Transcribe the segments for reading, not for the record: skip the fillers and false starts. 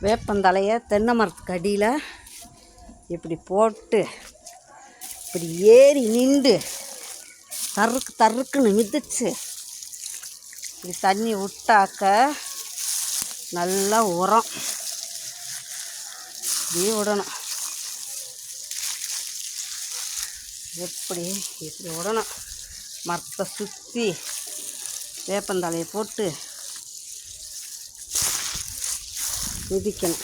வேப்பந்தலையை தென்னை மரத்துக்கு அடியில் இப்படி போட்டு இப்படி ஏறி நின்று தருக்குன்னு மிதிச்சு இப்படி தண்ணி விட்டாக்க நல்லா உரம் இப்படி விடணும். இப்படி விடணும். மரத்தை சுற்றி வேப்பந்தலையை போட்டு மிதிக்கணும்.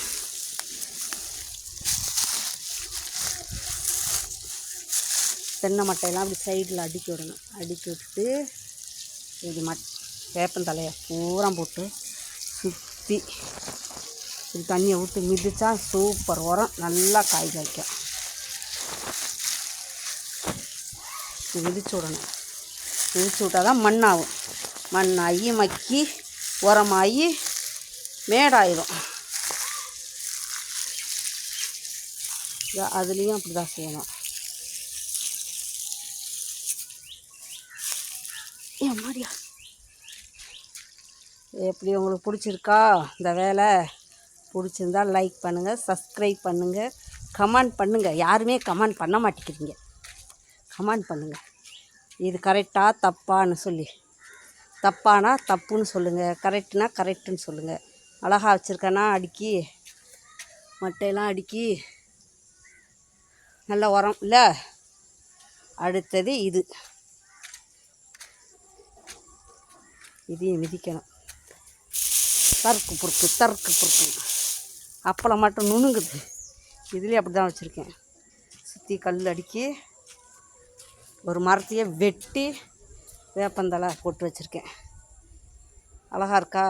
தென்னை மட்டையெல்லாம் அப்படி சைடில் அடுக்கி விடணும். அடுக்கி விட்டு இப்படி வேப்பந்தலையை பூரா போட்டு சுற்றி இப்படி தண்ணியை விட்டு மிதித்தா சூப்பர் உரம், நல்லா காய் காய்க்கும். மிதிச்சு விடணும். மிதிச்சு விட்டால் தான் மண்ணாகும். மண்ணாகி மக்கி உரமாகி மேடாயிடும். அதுலேயும் அப்படி தான் செய்யணும். மாடியா எப்படி உங்களுக்கு பிடிச்சிருக்கா இந்த வேலை? பிடிச்சிருந்தால் லைக் பண்ணுங்கள், சப்ஸ்கிரைப் பண்ணுங்கள், கமெண்ட் பண்ணுங்கள். யாருமே கமெண்ட் பண்ண மாட்டேங்கிறீங்க. கமெண்ட் பண்ணுங்கள். இது கரெக்டாக தப்பான்னு சொல்லி, தப்பானா தப்புன்னு சொல்லுங்கள், கரெக்டுனா கரெக்டுன்னு சொல்லுங்கள். அழகாக வச்சுருக்கேன்னா அடுக்கி மட்டையெல்லாம் அடுக்கி நல்ல உரம் இல்லை. அடுத்தது இதையும் மிதிக்கணும். தருக்கு பொறுக்கு அப்பளம் மட்டும் நுணுங்குது. இதுலேயே அப்படி தான் வச்சுருக்கேன். சுற்றி கல் அடுக்கி ஒரு மரத்தையே வெட்டி வேப்பந்தலை போட்டு வச்சுருக்கேன். அழகா இருக்கா?